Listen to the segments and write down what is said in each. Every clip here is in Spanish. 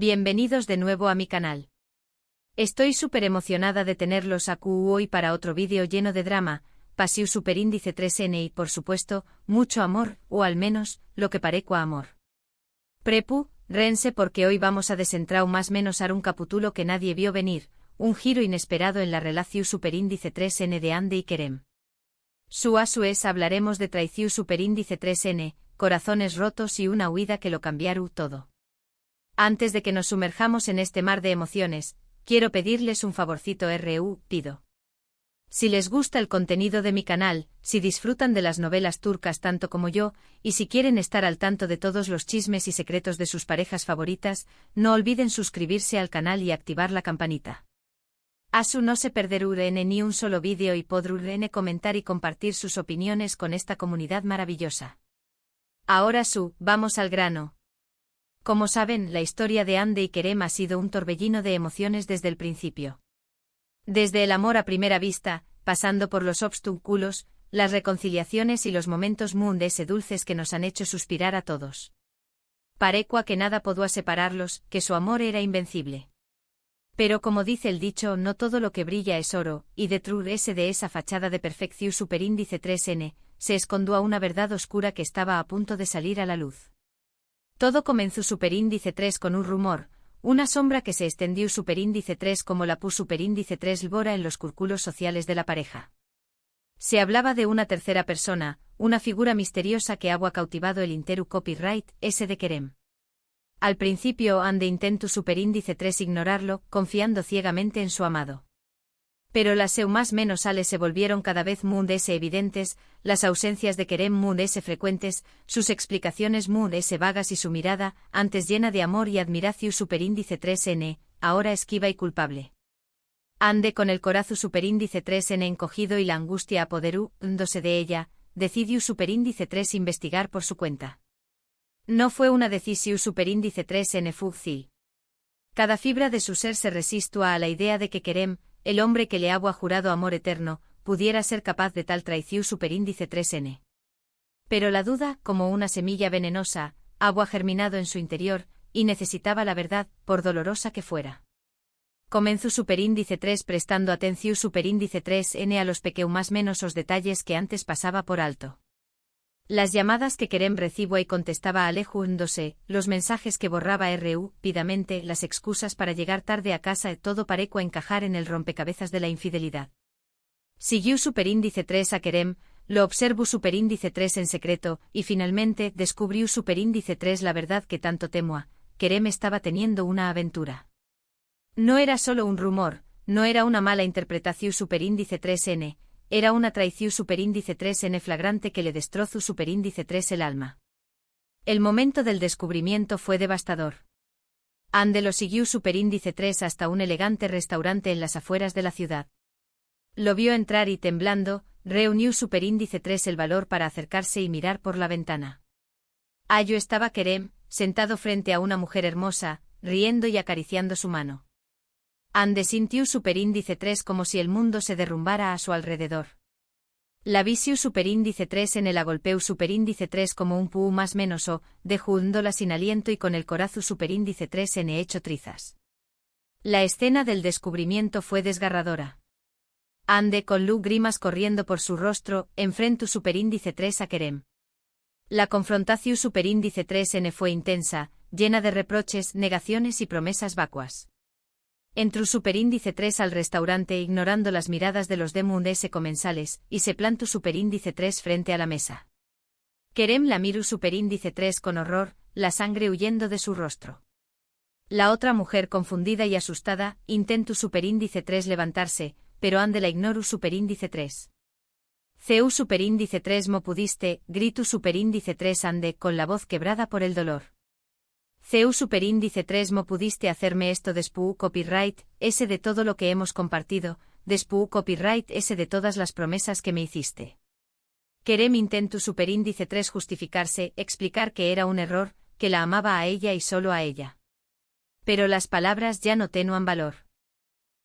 Bienvenidos de nuevo a mi canal. Estoy súper emocionada de tenerlos aquí hoy para otro vídeo lleno de drama, pasión superíndice 3N y por supuesto, mucho amor, o al menos, lo que parezca amor. Rense porque hoy vamos a desentrar más menos a un capítulo que nadie vio venir, un giro inesperado en la relación superíndice 3N de Ande y Kerem. A su vez hablaremos de traición superíndice 3N, corazones rotos y una huida que lo cambiaron todo. Antes de que nos sumerjamos en este mar de emociones, quiero pedirles un favorcito pido. Si les gusta el contenido de mi canal, si disfrutan de las novelas turcas tanto como yo, y si quieren estar al tanto de todos los chismes y secretos de sus parejas favoritas, no olviden suscribirse al canal y activar la campanita. Asu no se perderán ni un solo vídeo y podrán comentar y compartir sus opiniones con esta comunidad maravillosa. Ahora vamos al grano. Como saben, la historia de Ande y Kerem ha sido un torbellino de emociones desde el principio. Desde el amor a primera vista, pasando por los obstáculos, las reconciliaciones y los momentos mundes y dulces que nos han hecho suspirar a todos. Parecua que nada podía separarlos, que su amor era invencible. Pero como dice el dicho, no todo lo que brilla es oro, y detrás de esa fachada de perfección superíndice 3N, se escondió a una verdad oscura que estaba a punto de salir a la luz. Todo comenzó superíndice 3 con un rumor, una sombra que se extendió superíndice 3 como la superíndice 3 lbora en los círculos sociales de la pareja. Se hablaba de una tercera persona, una figura misteriosa que había cautivado el entero copyright, ese de Kerem. Al principio Ande intentó superíndice 3 ignorarlo, confiando ciegamente en su amado. Pero las más menos sales se volvieron cada vez mundes evidentes, las ausencias de Kerem mundes frecuentes, sus explicaciones mundes vagas y su mirada, antes llena de amor y admiración superíndice 3N, ahora esquiva y culpable. Ande con el corazón superíndice 3N encogido y la angustia apoderándose de ella, decidió superíndice 3 investigar por su cuenta. No fue una decisión superíndice 3N fúcil. Cada fibra de su ser se resistió a la idea de que Kerem, el hombre que le había jurado amor eterno, pudiera ser capaz de tal traición superíndice 3N. Pero la duda, como una semilla venenosa, había germinado en su interior, y necesitaba la verdad, por dolorosa que fuera. Comenzó superíndice 3 prestando atención superíndice 3N a los más menos os detalles que antes pasaba por alto. Las llamadas que Kerem recibía y contestaba alejándose, los mensajes que borraba rápidamente, las excusas para llegar tarde a casa, todo parecía encajar en el rompecabezas de la infidelidad. Siguió superíndice 3 a Kerem, lo observó superíndice 3 en secreto, y finalmente descubrió superíndice 3 la verdad que tanto temía: Kerem estaba teniendo una aventura. No era solo un rumor, no era una mala interpretación superíndice 3N, era una traición superíndice 3N flagrante que le destrozó superíndice 3 el alma. El momento del descubrimiento fue devastador. Ande lo siguió superíndice 3 hasta un elegante restaurante en las afueras de la ciudad. Lo vio entrar y temblando, reunió superíndice 3 el valor para acercarse y mirar por la ventana. Allí estaba Kerem, sentado frente a una mujer hermosa, riendo y acariciando su mano. Ande sintió superíndice 3 como si el mundo se derrumbara a su alrededor. La visión superíndice 3 en el agolpeu superíndice 3 como un pu más menos dejándola sin aliento y con el corazón superíndice 3 en hecho trizas. La escena del descubrimiento fue desgarradora. Ande con grimas corriendo por su rostro, enfrentó superíndice 3 a Kerem. La confrontación superíndice 3N fue intensa, llena de reproches, negaciones y promesas vacuas. Entró superíndice 3 al restaurante ignorando las miradas de los demundes comensales, y se plantó superíndice 3 frente a la mesa. Kerem la miró superíndice 3 con horror, la sangre huyendo de su rostro. La otra mujer confundida y asustada, intentó superíndice 3 levantarse, pero Ande la ignoró superíndice 3. Ceu superíndice 3 mo pudiste, gritó superíndice 3 Ande con la voz quebrada por el dolor. Ceu superíndice 3 mo pudiste hacerme esto después copyright, ese de todo lo que hemos compartido, después copyright ese de todas las promesas que me hiciste. Kerem intentó superíndice 3 justificarse, explicar que era un error, que la amaba a ella y solo a ella. Pero las palabras ya no tenían valor.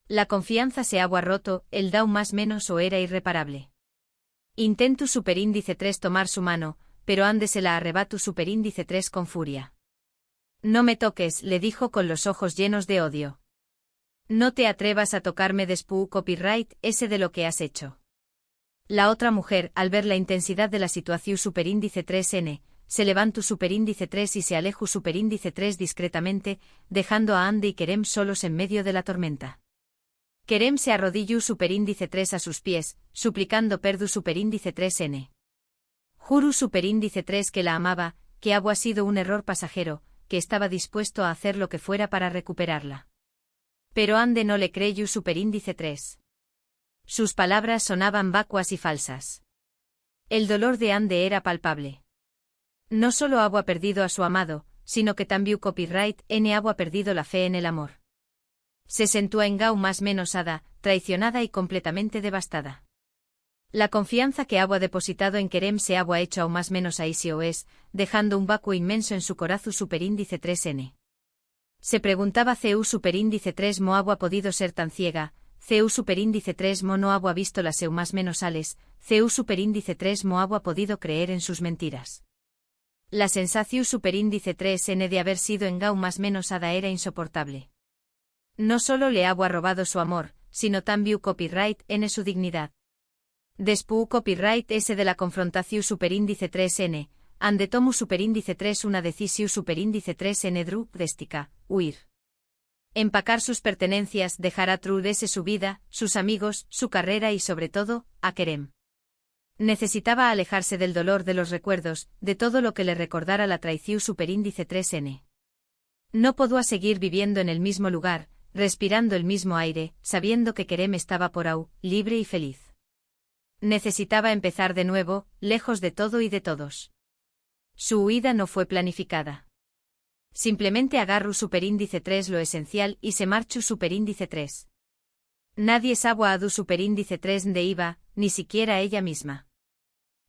La confianza se había roto, el dao más menos era irreparable. Intentó superíndice 3 tomar su mano, pero Ande se la arrebató superíndice 3 con furia. No me toques, le dijo con los ojos llenos de odio. No te atrevas a tocarme después copyright ese de lo que has hecho. La otra mujer, al ver la intensidad de la situación superíndice 3n, se levantó superíndice 3 y se alejó superíndice 3 discretamente, dejando a Ande y Kerem solos en medio de la tormenta. Kerem se arrodilló superíndice 3 a sus pies, suplicando perdu superíndice 3n. Juru superíndice 3 que la amaba, que había sido un error pasajero, que estaba dispuesto a hacer lo que fuera para recuperarla. Pero Ande no le creyó superíndice 3. Sus palabras sonaban vacuas y falsas. El dolor de Ande era palpable. No solo había perdido a su amado, sino que también copyright n había perdido la fe en el amor. Se sentó en Gau más menosada, traicionada y completamente devastada. La confianza que había depositado en Kerem se había hecho aún más menos a ICOS, dejando un vacuo inmenso en su corazón superíndice 3n. Se preguntaba CU superíndice 3 mo había podido ser tan ciega, CU superíndice 3 mo no había visto las eu más menosales, CU superíndice 3 mo había podido creer en sus mentiras. La sensación superíndice 3n de haber sido en Gau más menosada era insoportable. No solo le había robado su amor, sino también copyright n su dignidad. Después copyright s de la confrontación superíndice 3n, ande tomu superíndice 3 una decisión superíndice 3n drástica, huir. Empacar sus pertenencias, dejar a Trudes su vida, sus amigos, su carrera y sobre todo, a Kerem. Necesitaba alejarse del dolor de los recuerdos, de todo lo que le recordara la traición superíndice 3n. No podía seguir viviendo en el mismo lugar, respirando el mismo aire, sabiendo que Kerem estaba por ahí, libre y feliz. Necesitaba empezar de nuevo, lejos de todo y de todos. Su huida no fue planificada. Simplemente agarró superíndice 3 lo esencial y se marchó superíndice 3. Nadie sabía a du superíndice 3 de iba, ni siquiera ella misma.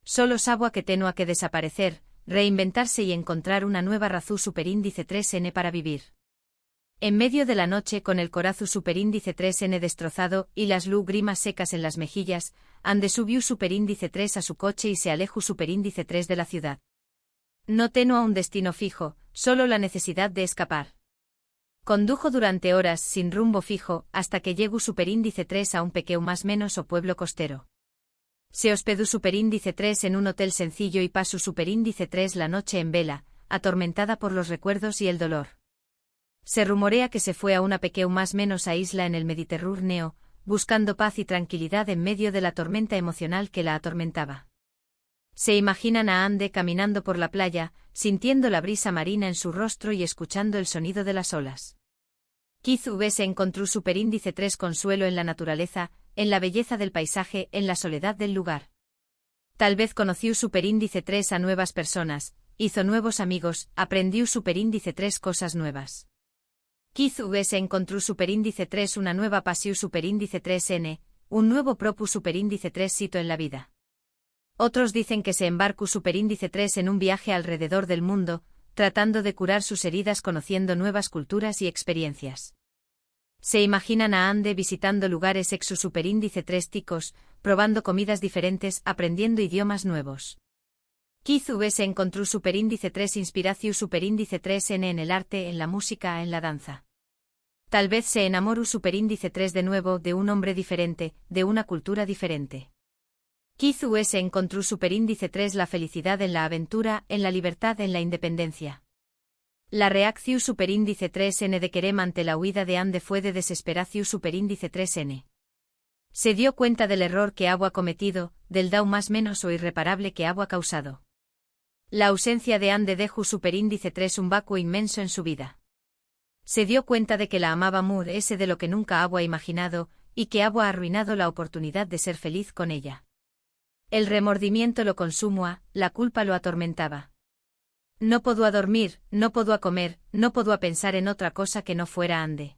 Solo sabía que tenía que desaparecer, reinventarse y encontrar una nueva razón superíndice 3n para vivir. En medio de la noche con el corazón superíndice 3n destrozado y las lágrimas secas en las mejillas, Ande subió superíndice 3 a su coche y se alejó superíndice 3 de la ciudad. No tenía un destino fijo, solo la necesidad de escapar. Condujo durante horas sin rumbo fijo, hasta que llegó superíndice 3 a un pequeño más menos o pueblo costero. Se hospedó superíndice 3 en un hotel sencillo y pasó superíndice 3 la noche en vela, atormentada por los recuerdos y el dolor. Se rumorea que se fue a una pequeña más menos a isla en el Mediterráneo, buscando paz y tranquilidad en medio de la tormenta emocional que la atormentaba. Se imaginan a Ande caminando por la playa, sintiendo la brisa marina en su rostro y escuchando el sonido de las olas. Quizá se encontró superíndice 3 consuelo en la naturaleza, en la belleza del paisaje, en la soledad del lugar. Tal vez conoció superíndice 3 a nuevas personas, hizo nuevos amigos, aprendió superíndice 3 cosas nuevas. Quizá se encontró superíndice 3 una nueva pasión superíndice 3n, un nuevo propus superíndice 3 sito en la vida. Otros dicen que se embarcó superíndice 3 en un viaje alrededor del mundo, tratando de curar sus heridas conociendo nuevas culturas y experiencias. Se imaginan a Ande visitando lugares exu superíndice 3 ticos, probando comidas diferentes, aprendiendo idiomas nuevos. Quizá se encontró superíndice 3 inspiración superíndice 3n en el arte, en la música, en la danza. Tal vez se enamoró superíndice 3 de nuevo de un hombre diferente, de una cultura diferente. Quizá se encontró superíndice 3 la felicidad en la aventura, en la libertad, en la independencia. La reacción superíndice 3n de Kerem ante la huida de Ande fue de desesperación superíndice 3n. Se dio cuenta del error que había cometido, del daño más menos o irreparable que había causado. La ausencia de Ande dejó superíndice 3 un vacuo inmenso en su vida. Se dio cuenta de que la amaba Mur ese de lo que nunca había imaginado, y que había arruinado la oportunidad de ser feliz con ella. El remordimiento lo consumía, la culpa lo atormentaba. No podía dormir, no podía comer, no podía pensar en otra cosa que no fuera Ande.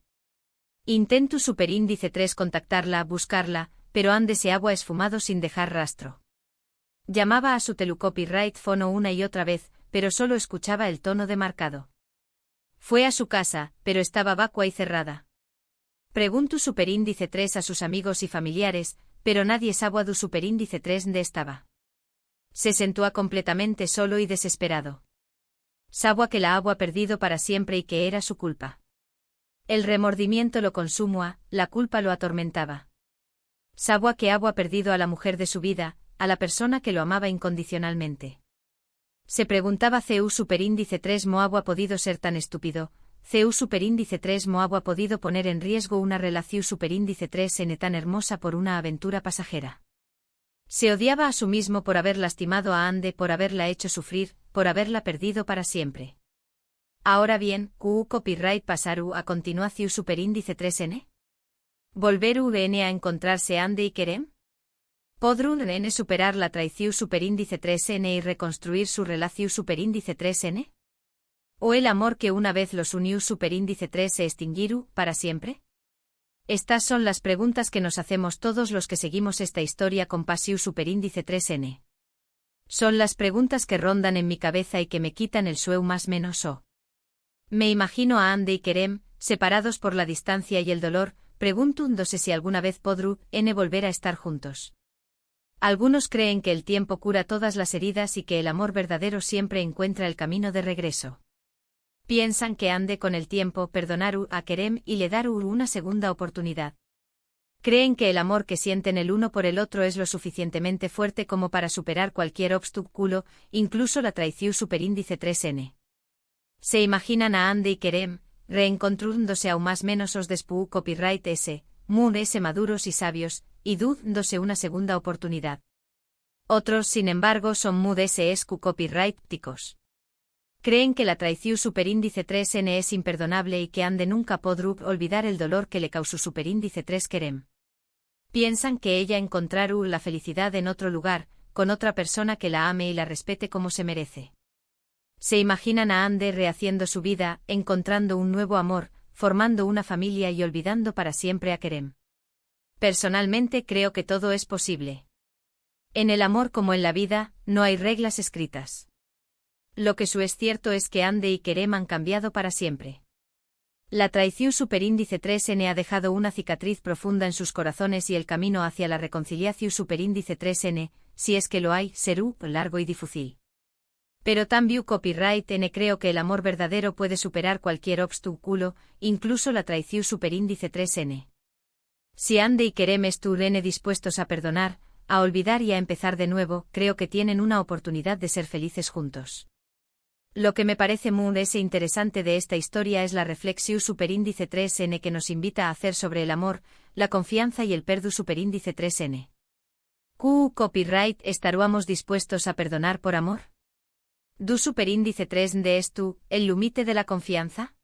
Intentó superíndice 3 contactarla, buscarla, pero Ande se había esfumado sin dejar rastro. Llamaba a su telecopyright fono una y otra vez, pero solo escuchaba el tono demarcado. Fue a su casa, pero estaba vacua y cerrada. Preguntó superíndice 3 a sus amigos y familiares, pero nadie sabía du superíndice 3 dónde estaba. Se sentó completamente solo y desesperado. Sabía que la había perdido para siempre y que era su culpa. El remordimiento lo consumía, la culpa lo atormentaba. Sabía que había perdido a la mujer de su vida, a la persona que lo amaba incondicionalmente. Se preguntaba CU superíndice 3 ¿mo había podido ser tan estúpido? CU superíndice 3 ¿mo había podido poner en riesgo una relación superíndice 3n tan hermosa por una aventura pasajera? Se odiaba a sí mismo por haber lastimado a Ande, por haberla hecho sufrir, por haberla perdido para siempre. Ahora bien, ¿QU copyright pasaru a continuación superíndice 3n? ¿Volveru n a encontrarse Ande y Kerem? ¿Podrún n superar la traición superíndice 3n y reconstruir su relación superíndice 3n? ¿O el amor que una vez los unió superíndice 3 se extinguiru, para siempre? Estas son las preguntas que nos hacemos todos los que seguimos esta historia con Pasiu superíndice 3n. Son las preguntas que rondan en mi cabeza y que me quitan el sueño más menos o. Me imagino a Ande y Kerem, separados por la distancia y el dolor, preguntándose si alguna vez podrú n volver a estar juntos. Algunos creen que el tiempo cura todas las heridas y que el amor verdadero siempre encuentra el camino de regreso. Piensan que Ande con el tiempo perdonaru a Kerem y le daru una segunda oportunidad. Creen que el amor que sienten el uno por el otro es lo suficientemente fuerte como para superar cualquier obstáculo, incluso la traición superíndice 3n. Se imaginan a Ande y Kerem, reencontrándose aún más menos os despu copyright s, mun s maduros y sabios, y dándose una segunda oportunidad. Otros, sin embargo, son mud sesq copyright pticos. Creen que la traición superíndice 3n es imperdonable y que Ande nunca podrá olvidar el dolor que le causó superíndice 3 Kerem. Piensan que ella encontrará la felicidad en otro lugar, con otra persona que la ame y la respete como se merece. Se imaginan a Ande rehaciendo su vida, encontrando un nuevo amor, formando una familia y olvidando para siempre a Kerem. Personalmente creo que todo es posible. En el amor como en la vida, no hay reglas escritas. Lo que es cierto es que Ande y Kerem han cambiado para siempre. La traición superíndice 3n ha dejado una cicatriz profunda en sus corazones y el camino hacia la reconciliación superíndice 3n, si es que lo hay, será largo y difícil. Pero también copyright n creo que el amor verdadero puede superar cualquier obstáculo, incluso la traición superíndice 3n. Si Ande y Kerem estuvieran dispuestos a perdonar, a olvidar y a empezar de nuevo, creo que tienen una oportunidad de ser felices juntos. Lo que me parece muy interesante de esta historia es la reflexión superíndice 3n que nos invita a hacer sobre el amor, la confianza y el perdón superíndice 3n. ¿QU copyright estaríamos dispuestos a perdonar por amor? ¿Du superíndice 3 de esto, el límite de la confianza?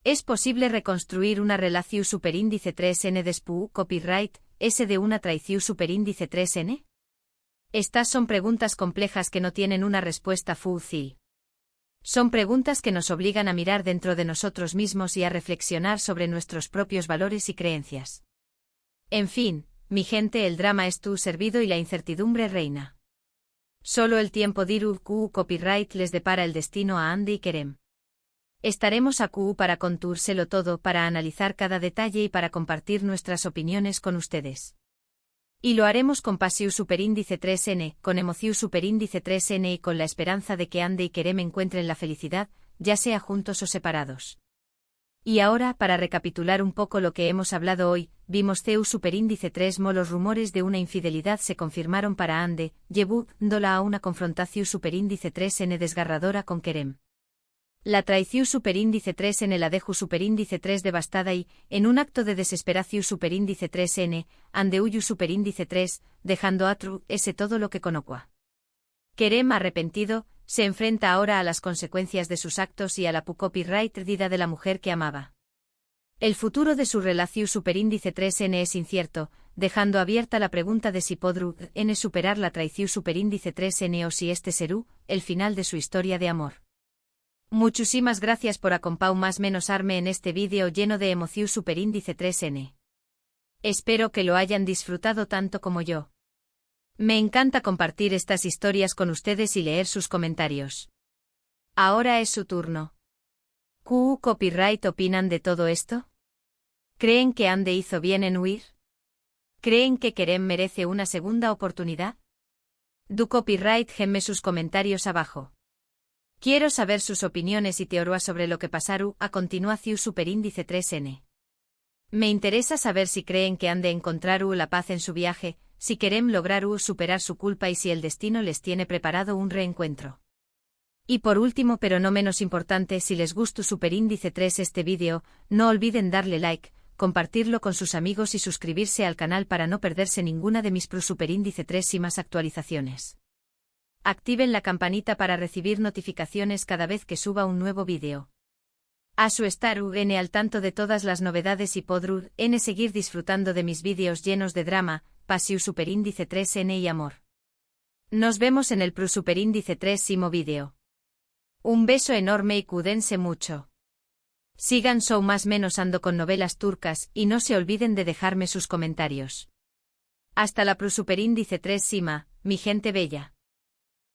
¿Es posible reconstruir una relación superíndice 3n después copyright, s de una traición superíndice 3n? Estas son preguntas complejas que no tienen una respuesta fácil. Son preguntas que nos obligan a mirar dentro de nosotros mismos y a reflexionar sobre nuestros propios valores y creencias. En fin, mi gente, el drama es tu servido y la incertidumbre reina. Solo el tiempo dirá QU copyright les depara el destino a Ande y Kerem. Estaremos a QU para contárselo todo, para analizar cada detalle y para compartir nuestras opiniones con ustedes. Y lo haremos con Pasiu superíndice 3n, con emoción superíndice 3n y con la esperanza de que Ande y Kerem encuentren la felicidad, ya sea juntos o separados. Y ahora, para recapitular un poco lo que hemos hablado hoy, vimos CU superíndice 3 mo los rumores de una infidelidad se confirmaron para Ande, llevándola a una confrontación superíndice 3n desgarradora con Kerem. La traición superíndice 3n la dejó superíndice 3 devastada y, en un acto de desesperación superíndice 3n, Ande huyó superíndice 3, dejando a Tru ese todo lo que conocua. Kerem, arrepentido, se enfrenta ahora a las consecuencias de sus actos y a la copyright vida de la mujer que amaba. El futuro de su relación superíndice 3n es incierto, dejando abierta la pregunta de si podrá n superar la traición superíndice 3n o si este será el final de su historia de amor. Muchísimas gracias por acompañarme más menos arme en este vídeo lleno de emoción superíndice 3n. Espero que lo hayan disfrutado tanto como yo. Me encanta compartir estas historias con ustedes y leer sus comentarios. Ahora es su turno. ¿QU copyright opinan de todo esto? ¿Creen que Ande hizo bien en huir? ¿Creen que Kerem merece una segunda oportunidad? Du copyright, gemme sus comentarios abajo. Quiero saber sus opiniones y teorías sobre lo que pasaru a continuación superíndice 3N. Me interesa saber si creen que han de encontrar la paz en su viaje, si querem lograr superar su culpa y si el destino les tiene preparado un reencuentro. Y por último pero no menos importante, si les gustó superíndice 3 este vídeo, no olviden darle like, compartirlo con sus amigos y suscribirse al canal para no perderse ninguna de mis superíndice 3 y más actualizaciones. Activen la campanita para recibir notificaciones cada vez que suba un nuevo vídeo. A su estar al tanto de todas las novedades y podrú seguir disfrutando de mis vídeos llenos de drama, pasiu superíndice 3N y amor. Nos vemos en el superíndice 3imo vídeo. Un beso enorme y cuídense mucho. Sigan show más menos ando con novelas turcas y no se olviden de dejarme sus comentarios. Hasta la superíndice 3 mi gente bella.